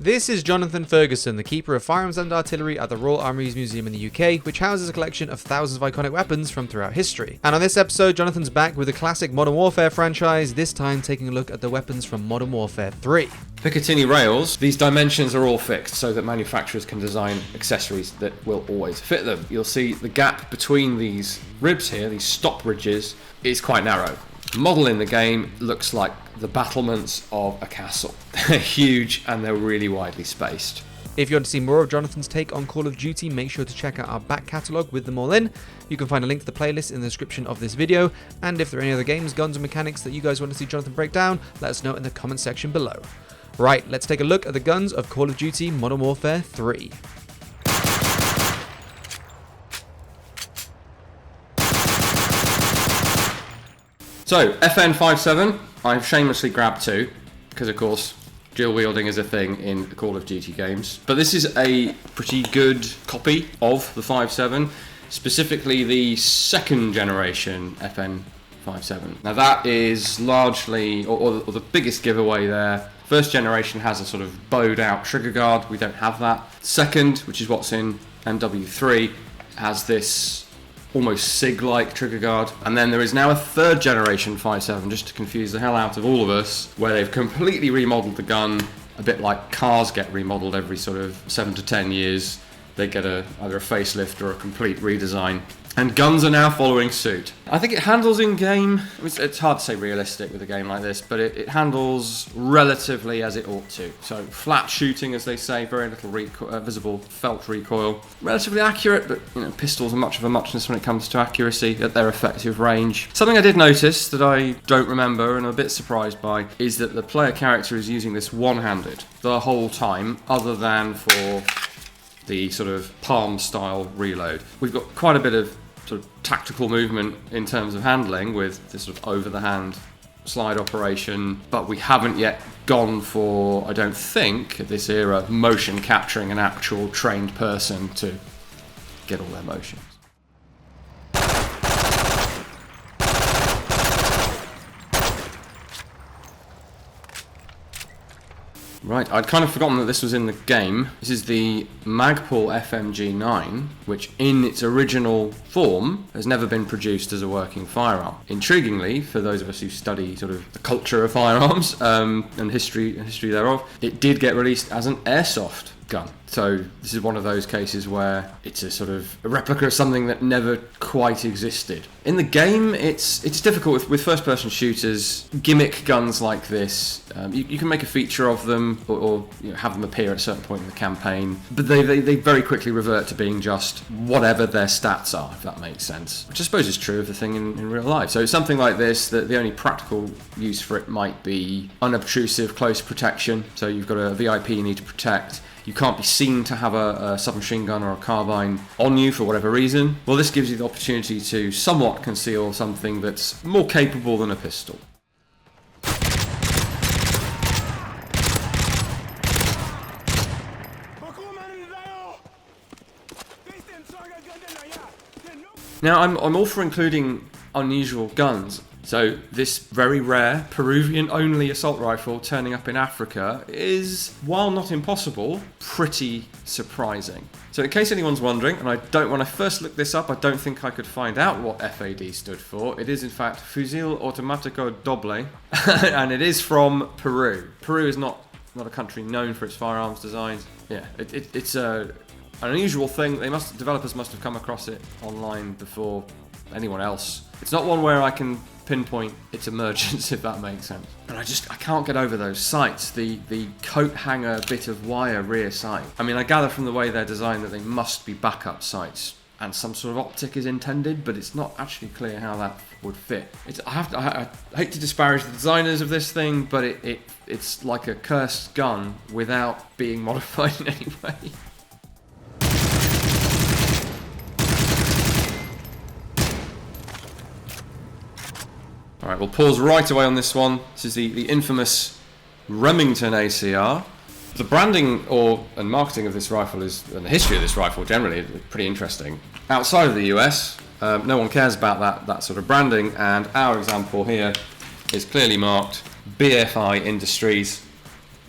This is Jonathan Ferguson, the Keeper of Firearms and Artillery at the Royal Armouries Museum in the UK, which houses a collection of thousands of iconic weapons from throughout history. And on this episode, Jonathan's back with the classic Modern Warfare franchise, this time taking a look at the weapons from Modern Warfare 3. Picatinny rails, these dimensions are all fixed so that manufacturers can design accessories that will always fit them. You'll see the gap between these ribs here, these stop bridges, is quite narrow. The model in the game looks like the battlements of a castle. They're huge and they're really widely spaced. If you want to see more of Jonathan's take on Call of Duty, make sure to check out our back catalogue with them all in. You can find a link to the playlist in the description of this video, and if there are any other games, guns, or mechanics that you guys want to see Jonathan break down, let us know in the comment section below. Right, let's take a look at the guns of Call of Duty Modern Warfare 3. So, FN57, I've shamelessly grabbed two, because of course, dual wielding is a thing in Call of Duty games. But this is a pretty good copy of the 5.7, specifically the second generation FN57. Now that is largely, or the biggest giveaway there. First generation has a sort of bowed out trigger guard, we don't have that. Second, which is what's in MW3, has this almost SIG-like trigger guard. And then there is now a third generation 5.7, just to confuse the hell out of all of us, where they've completely remodeled the gun, a bit like cars get remodeled every sort of 7 to 10 years. They get either a facelift or a complete redesign. And guns are now following suit. I think it handles in-game, it's hard to say realistic with a game like this, but it handles relatively as it ought to. So flat shooting, as they say, very little visible felt recoil. Relatively accurate, but pistols are much of a muchness when it comes to accuracy at their effective range. Something I did notice that I don't remember and I'm a bit surprised by is that the player character is using this one-handed the whole time, other than for the sort of palm style reload. We've got quite a bit of sort of tactical movement in terms of handling with this sort of over the hand slide operation, but we haven't yet gone for, I don't think at this era, motion capturing an actual trained person to get all their motions. Right, I'd kind of forgotten that this was in the game. This is the Magpul FMG-9, which in its original form has never been produced as a working firearm. Intriguingly, for those of us who study sort of the culture of firearms and history thereof, it did get released as an airsoft gun. So this is one of those cases where it's a sort of a replica of something that never quite existed. In the game, it's difficult with first-person shooters. Gimmick guns like this, you can make a feature of them or have them appear at a certain point in the campaign, but they very quickly revert to being just whatever their stats are, if that makes sense. Which I suppose is true of the thing in real life. So something like this, the only practical use for it might be unobtrusive close protection. So you've got a VIP you need to protect. You can't be seen to have a submachine gun or a carbine on you for whatever reason. Well, this gives you the opportunity to somewhat conceal something that's more capable than a pistol. Now, I'm all for including unusual guns. So this very rare Peruvian-only assault rifle turning up in Africa is, while not impossible, pretty surprising. So in case anyone's wondering, and when I first looked this up, I don't think I could find out what FAD stood for. It is in fact Fusil Automático Doble, and it is from Peru. Peru is not a country known for its firearms designs. Yeah, it's an unusual thing. Developers must have come across it online before anyone else. It's not one where I can pinpoint its emergence, if that makes sense. But I can't get over those sights, the coat hanger bit of wire rear sight. I mean, I gather from the way they're designed that they must be backup sights and some sort of optic is intended, but it's not actually clear how that would fit. I hate to disparage the designers of this thing, but it's like a cursed gun without being modified in any way. Alright, we'll pause right away on this one. This is the infamous Remington ACR. The branding and marketing of this rifle and the history of this rifle generally is pretty interesting. Outside of the US, no one cares about that sort of branding, and our example here is clearly marked BFI Industries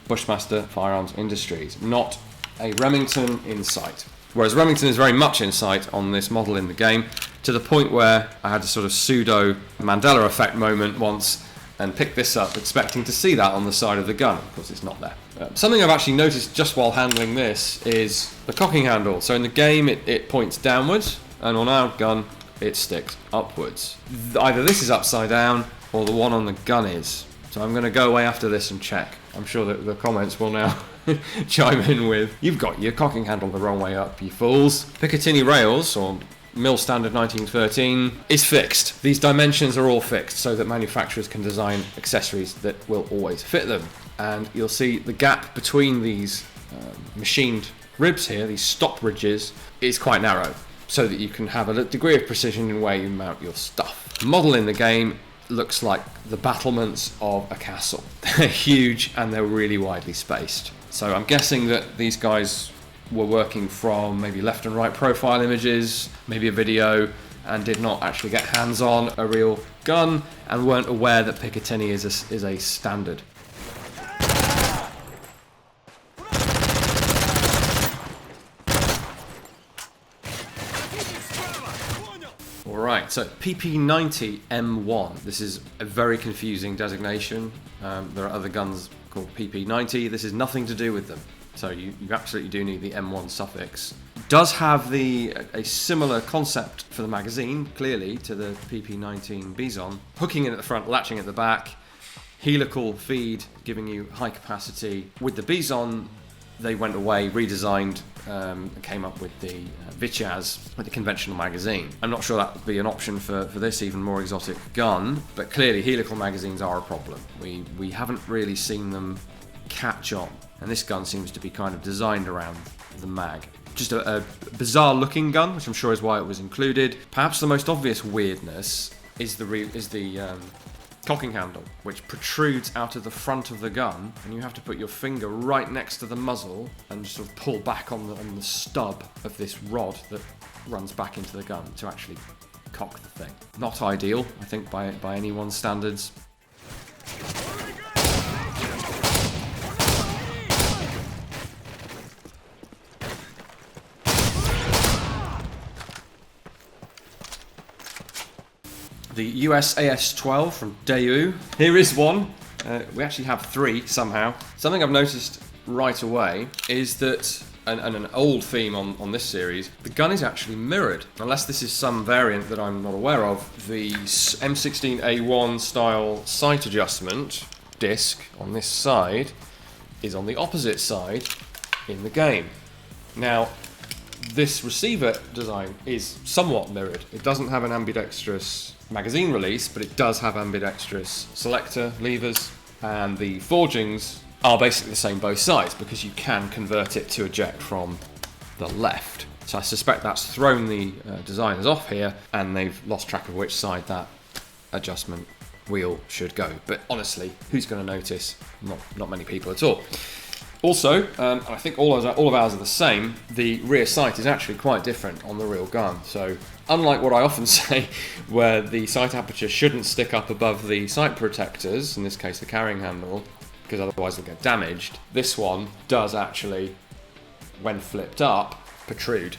Bushmaster Firearms Industries, not a Remington in sight. Whereas Remington is very much in sight on this model in the game, to the point where I had a sort of pseudo Mandela effect moment once and picked this up expecting to see that on the side of the gun. Of course it's not there. Something I've actually noticed just while handling this is the cocking handle. So in the game it points downwards, and on our gun it sticks upwards. Either this is upside down or the one on the gun is. So I'm going to go away after this and check. I'm sure that the comments will now chime in with, "You've got your cocking handle the wrong way up, you fools." Picatinny rails, or Mill Standard 1913, is fixed. These dimensions are all fixed so that manufacturers can design accessories that will always fit them. And you'll see the gap between these machined ribs here, these stop ridges, is quite narrow, so that you can have a degree of precision in where you mount your stuff. The model in the game looks like the battlements of a castle. They're huge and they're really widely spaced. So I'm guessing that these guys were working from maybe left and right profile images, maybe a video, and did not actually get hands on a real gun and weren't aware that Picatinny is a standard. Alright, so PP90 M1. This is a very confusing designation. There are other guns called PP90. This is nothing to do with them. So you absolutely do need the M1 suffix. Does have a similar concept for the magazine, clearly, to the PP19 Bison. Hooking in at the front, latching at the back, helical feed, giving you high capacity. With the Bison, they went away, redesigned, and came up with the Vichaz, with the conventional magazine. I'm not sure that would be an option for this even more exotic gun, but clearly helical magazines are a problem. We haven't really seen them catch on, and this gun seems to be kind of designed around the mag. Just a bizarre looking gun, which I'm sure is why it was included. Perhaps the most obvious weirdness is the cocking handle, which protrudes out of the front of the gun, and you have to put your finger right next to the muzzle and sort of pull back on the stub of this rod that runs back into the gun to actually cock the thing. Not ideal, I think, by anyone's standards. The US AS12 from Daewoo. Here is one. We actually have three somehow. Something I've noticed right away is that, and an old theme on this series, the gun is actually mirrored. Unless this is some variant that I'm not aware of, the M16A1 style sight adjustment disc on this side is on the opposite side in the game. Now, this receiver design is somewhat mirrored. It doesn't have an ambidextrous magazine release, but it does have ambidextrous selector levers, and the forgings are basically the same both sides because you can convert it to eject from the left. So I suspect that's thrown the designers off here, and they've lost track of which side that adjustment wheel should go. But honestly, who's going to notice? Not many people at all. Also, and I think all of ours are the same, the rear sight is actually quite different on the real gun. So unlike what I often say, where the sight aperture shouldn't stick up above the sight protectors, in this case the carrying handle, because otherwise they'll get damaged, this one does actually, when flipped up, protrude,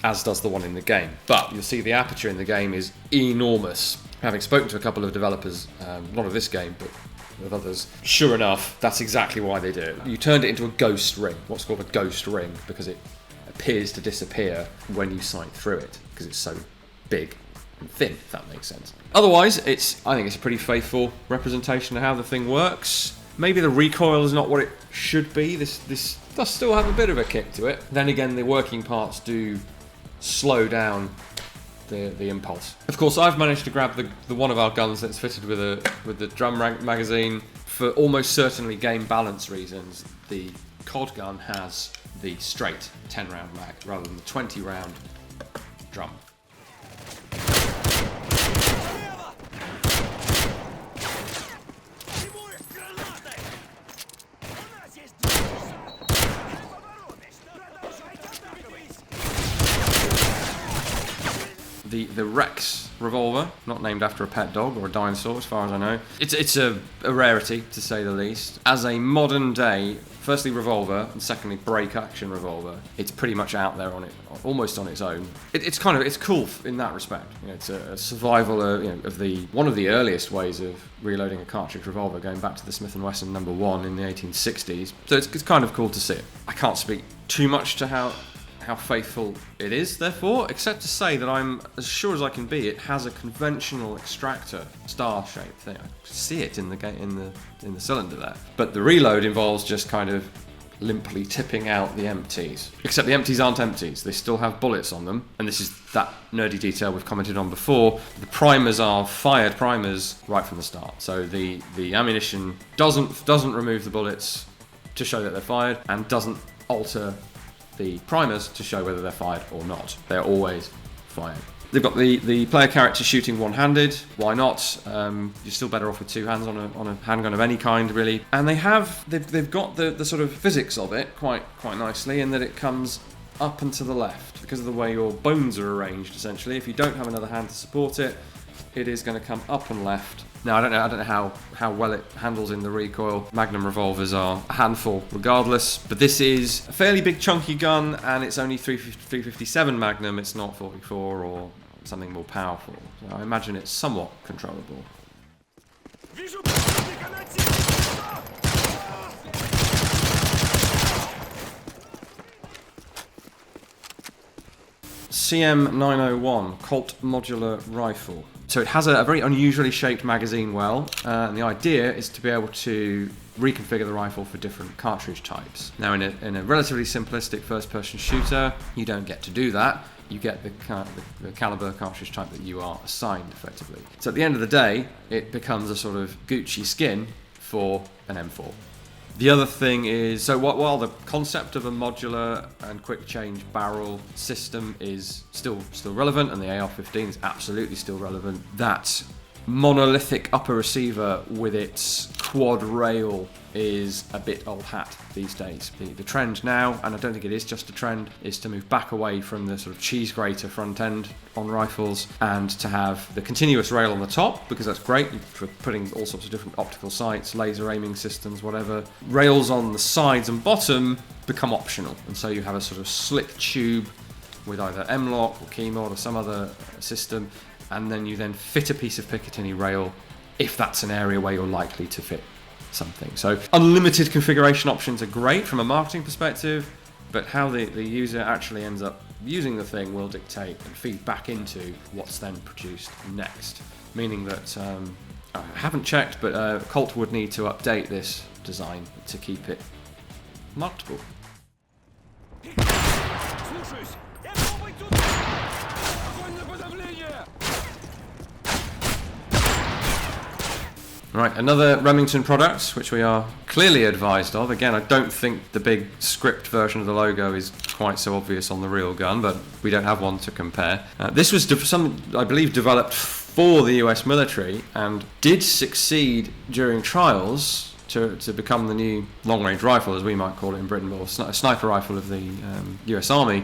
as does the one in the game. But you'll see the aperture in the game is enormous. Having spoken to a couple of developers, not of this game, but with others, sure enough, that's exactly why they do it. You turned it into a ghost ring, what's called a ghost ring, because it appears to disappear when you sight through it, because it's so big and thin, if that makes sense. Otherwise, I think it's a pretty faithful representation of how the thing works. Maybe the recoil is not what it should be. This does still have a bit of a kick to it. Then again, the working parts do slow down the impulse. Of course, I've managed to grab the one of our guns that's fitted with the drum magazine. For almost certainly game balance reasons, the COD gun has the straight 10-round mag rather than the 20-round drum. The Rex revolver, not named after a pet dog or a dinosaur as far as I know. It's a rarity, to say the least. As a modern day, firstly revolver, and secondly break action revolver, it's pretty much out there on it, almost on its own. It's cool in that respect. You know, it's a survival of one of the earliest ways of reloading a cartridge revolver, going back to the Smith & Wesson #1 in the 1860s. So it's kind of cool to see it. I can't speak too much to how faithful it is, therefore, except to say that I'm as sure as I can be it has a conventional extractor star-shaped thing. I can see it in the cylinder there. But the reload involves just kind of limply tipping out the empties. Except the empties aren't empties, they still have bullets on them. And this is that nerdy detail we've commented on before. The primers are fired primers right from the start. So the ammunition doesn't remove the bullets to show that they're fired, and doesn't alter the primers to show whether they're fired or not. They're always fired. They've got the player character shooting one-handed. Why not? You're still better off with two hands on a handgun of any kind, really. And they've got the sort of physics of it quite nicely, in that it comes up and to the left because of the way your bones are arranged. Essentially, if you don't have another hand to support it, it is going to come up and left. Now, I don't know how well it handles in the recoil. Magnum revolvers are a handful regardless, but this is a fairly big chunky gun, and it's only 357 Magnum, it's not 44 or something more powerful. So I imagine it's somewhat controllable. CM901 Colt modular rifle. So it has a very unusually shaped magazine well, and the idea is to be able to reconfigure the rifle for different cartridge types. Now, in a relatively simplistic first-person shooter, you don't get to do that. You get the caliber cartridge type that you are assigned, effectively. So at the end of the day, it becomes a sort of Gucci skin for an M4. The other thing is, so while the concept of a modular and quick change barrel system is still relevant, and the AR-15 is absolutely still relevant, that monolithic upper receiver with its quad rail is a bit old hat these days. The trend now, and I don't think it is just a trend, is to move back away from the sort of cheese grater front end on rifles and to have the continuous rail on the top, because that's great for putting all sorts of different optical sights, laser aiming systems, whatever. Rails on the sides and bottom become optional, and so you have a sort of slick tube with either M-LOK or Keymod or some other system, and then you fit a piece of Picatinny rail if that's an area where you're likely to fit something. So unlimited configuration options are great from a marketing perspective, but how the user actually ends up using the thing will dictate and feed back into what's then produced next. Meaning that, I haven't checked, but Colt would need to update this design to keep it marketable. Right, another Remington product, which we are clearly advised of. Again, I don't think the big script version of the logo is quite so obvious on the real gun, but we don't have one to compare. This was, I believe, developed for the US military and did succeed during trials to become the new long-range rifle, as we might call it in Britain, or a sniper rifle of the US Army.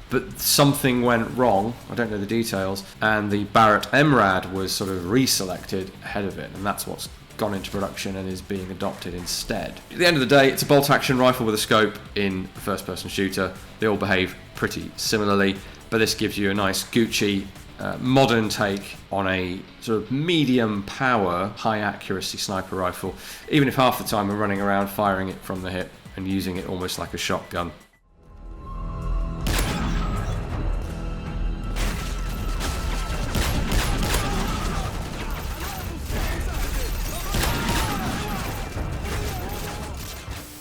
But something went wrong, I don't know the details, and the Barrett MRAD was sort of reselected ahead of it, and that's what's gone into production and is being adopted instead. At the end of the day, it's a bolt-action rifle with a scope in a first-person shooter. They all behave pretty similarly, but this gives you a nice Gucci modern take on a sort of medium power, high accuracy sniper rifle, even if half the time we're running around firing it from the hip and using it almost like a shotgun.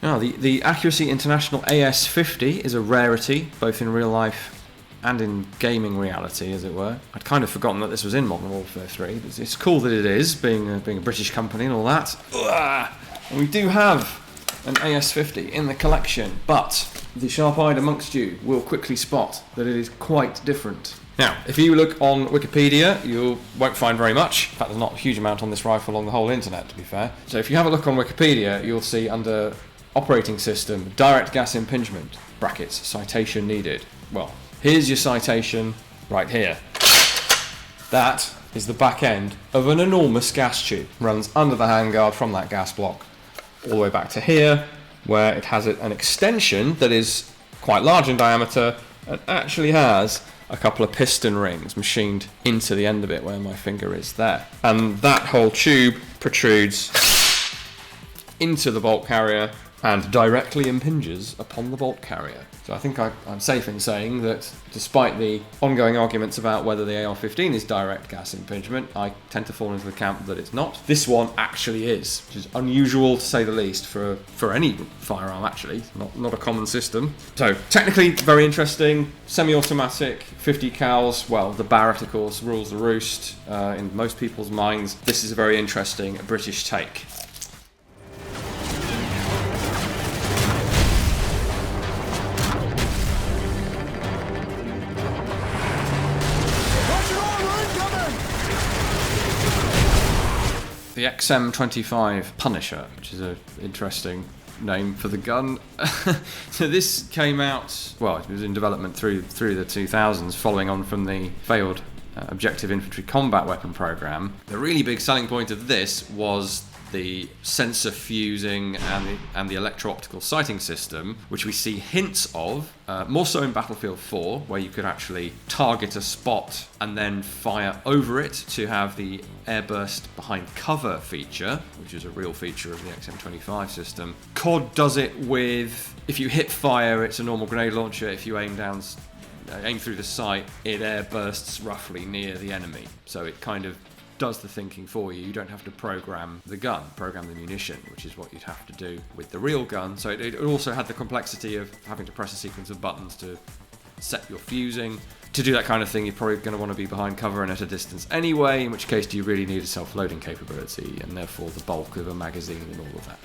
Now, the Accuracy International AS50 is a rarity, both in real life and in gaming reality, as it were. I'd kind of forgotten that this was in Modern Warfare 3. It's cool that it is, being a British company and all that. And we do have an AS50 in the collection, but the sharp-eyed amongst you will quickly spot that it is quite different. Now, if you look on Wikipedia, you won't find very much. In fact, there's not a huge amount on this rifle on the whole internet, to be fair. So if you have a look on Wikipedia, you'll see under operating system, direct gas impingement, brackets, citation needed. Well, here's your citation right here. That is the back end of an enormous gas tube. Runs under the handguard from that gas block all the way back to here, where it has an extension that is quite large in diameter and actually has a couple of piston rings machined into the end of it where my finger is there. And that whole tube protrudes into the bolt carrier and directly impinges upon the bolt carrier. So I think I'm safe in saying that despite the ongoing arguments about whether the AR-15 is direct gas impingement, I tend to fall into the camp that it's not. This one actually is, which is unusual to say the least for any firearm actually, not a common system. So technically very interesting, semi-automatic, 50 cals. Well, the Barrett of course rules the roost in most people's minds. This is a very interesting British take. The XM25 Punisher, which is an interesting name for the gun. So this came out, well, it was in development through the 2000s, following on from the failed Objective Infantry Combat Weapon program. The really big selling point of this was the sensor fusing and the electro-optical sighting system, which we see hints of, more so in Battlefield 4, where you could actually target a spot and then fire over it to have the airburst behind cover feature, which is a real feature of the XM25 system. COD does it with, if you hit fire, it's a normal grenade launcher. If you aim through the sight, it airbursts roughly near the enemy. So it kind of does the thinking for you. You don't have to program the gun, program the munition, which is what you'd have to do with the real gun. So it also had the complexity of having to press a sequence of buttons to set your fusing. To do that kind of thing, you're probably going to want to be behind cover and at a distance anyway, in which case do you really need a self-loading capability and therefore the bulk of a magazine and all of that.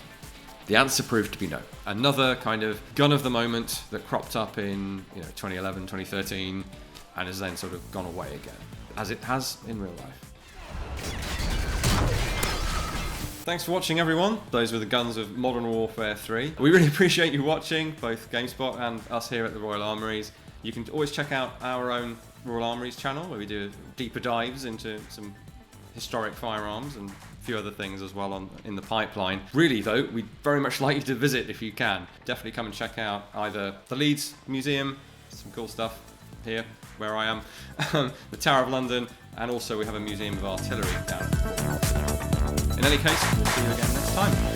The answer proved to be no. Another kind of gun of the moment that cropped up in 2011, 2013, and has then sort of gone away again, as it has in real life. Thanks for watching, everyone. Those were the guns of Modern Warfare 3. We really appreciate you watching, both GameSpot and us here at the Royal Armouries. You can always check out our own Royal Armouries channel, where we do deeper dives into some historic firearms and a few other things as well in the pipeline. Really though, we'd very much like you to visit if you can. Definitely come and check out either the Leeds Museum, some cool stuff here where I am, the Tower of London, and also we have a museum of artillery down. In any case, we'll see you again next time.